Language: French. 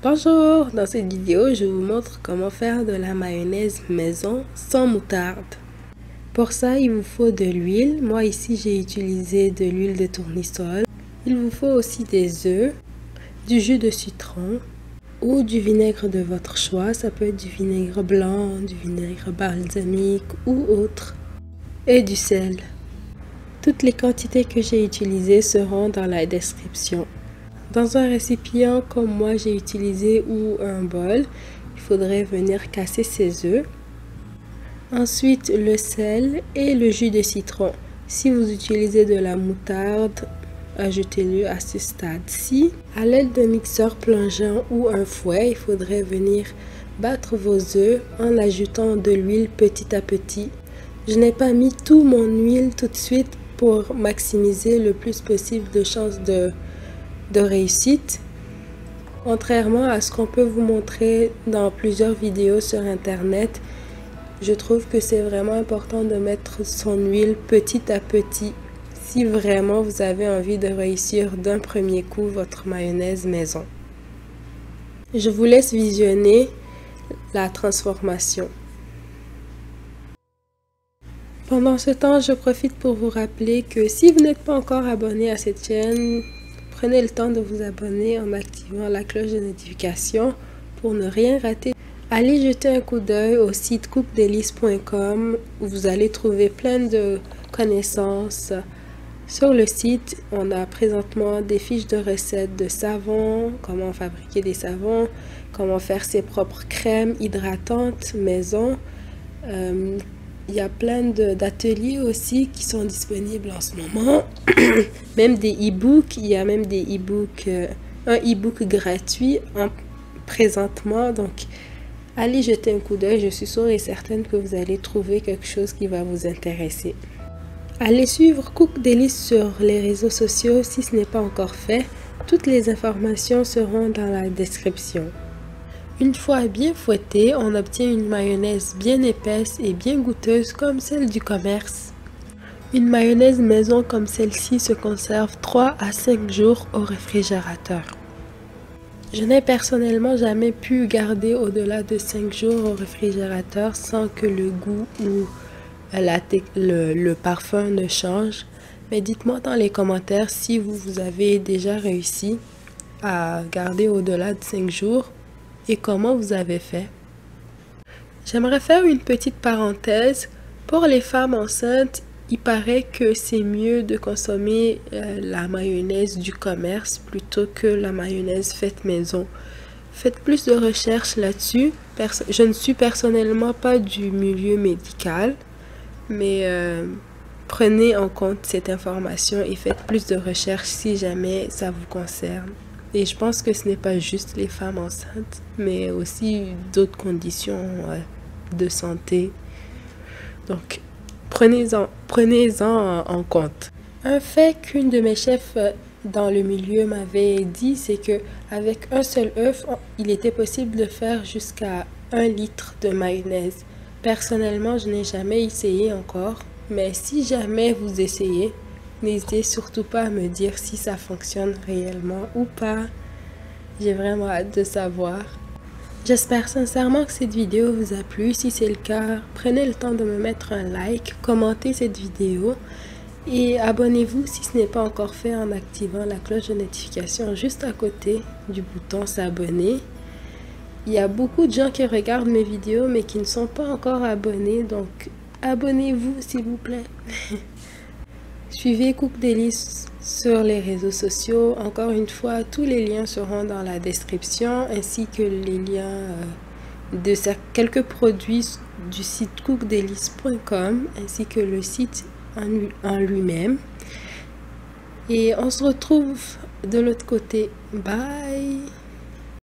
Bonjour, dans cette vidéo, je vous montre comment faire de la mayonnaise maison sans moutarde. Pour ça, il vous faut de l'huile. Moi ici, j'ai utilisé de l'huile de tournesol. Il vous faut aussi des œufs, du jus de citron ou du vinaigre de votre choix. Ça peut être du vinaigre blanc, du vinaigre balsamique ou autre. Et du sel. Toutes les quantités que j'ai utilisées seront dans la description. Dans un récipient comme moi j'ai utilisé ou un bol, il faudrait venir casser ses œufs. Ensuite le sel et le jus de citron. Si vous utilisez de la moutarde, ajoutez-le à ce stade-ci. À l'aide d'un mixeur plongeant ou un fouet, il faudrait venir battre vos œufs en ajoutant de l'huile petit à petit. Je n'ai pas mis tout mon huile tout de suite pour maximiser le plus possible de chances de réussite, contrairement à ce qu'on peut vous montrer dans plusieurs vidéos sur internet. Je trouve que c'est vraiment important de mettre son huile petit à petit si vraiment vous avez envie de réussir d'un premier coup votre mayonnaise maison. Je vous laisse visionner la transformation. Pendant ce temps, je profite pour vous rappeler que si vous n'êtes pas encore abonné à cette chaîne, prenez le temps de vous abonner en activant la cloche de notification pour ne rien rater. Allez jeter un coup d'œil au site cookdelice.com où vous allez trouver plein de connaissances. Sur le site, on a présentement des fiches de recettes de savon, comment fabriquer des savons, comment faire ses propres crèmes hydratantes maison. Il y a plein d'ateliers aussi qui sont disponibles en ce moment. Même des e-books. Il y a même des e-books, un e-book gratuit présentement. Donc, allez jeter un coup d'œil. Je suis sûre et certaine que vous allez trouver quelque chose qui va vous intéresser. Allez suivre Cook Delice sur les réseaux sociaux si ce n'est pas encore fait. Toutes les informations seront dans la description. Une fois bien fouettée, on obtient une mayonnaise bien épaisse et bien goûteuse comme celle du commerce. Une mayonnaise maison comme celle-ci se conserve 3 à 5 jours au réfrigérateur. Je n'ai personnellement jamais pu garder au-delà de 5 jours au réfrigérateur sans que le goût ou le parfum ne change. Mais dites-moi dans les commentaires si vous avez déjà réussi à garder au-delà de 5 jours. Et comment vous avez fait? J'aimerais faire une petite parenthèse. Pour les femmes enceintes, il paraît que c'est mieux de consommer la mayonnaise du commerce plutôt que la mayonnaise faite maison. Faites plus de recherches là-dessus. Je ne suis personnellement pas du milieu médical, mais prenez en compte cette information et faites plus de recherches si jamais ça vous concerne. Et je pense que ce n'est pas juste les femmes enceintes, mais aussi d'autres conditions de santé. Donc, prenez-en en compte. Un fait qu'une de mes chefs dans le milieu m'avait dit, c'est que avec un seul œuf, il était possible de faire jusqu'à 1 litre de mayonnaise. Personnellement, je n'ai jamais essayé encore, mais si jamais vous essayez, n'hésitez surtout pas à me dire si ça fonctionne réellement ou pas. J'ai vraiment hâte de savoir. J'espère sincèrement que cette vidéo vous a plu. Si c'est le cas, prenez le temps de me mettre un like, commentez cette vidéo et abonnez-vous si ce n'est pas encore fait en activant la cloche de notification juste à côté du bouton s'abonner. Il y a beaucoup de gens qui regardent mes vidéos mais qui ne sont pas encore abonnés, donc abonnez-vous s'il vous plaît. Suivez Cook Delice sur les réseaux sociaux. Encore une fois, tous les liens seront dans la description, ainsi que les liens de quelques produits du site cookdelice.com, ainsi que le site en lui-même. Et on se retrouve de l'autre côté. Bye!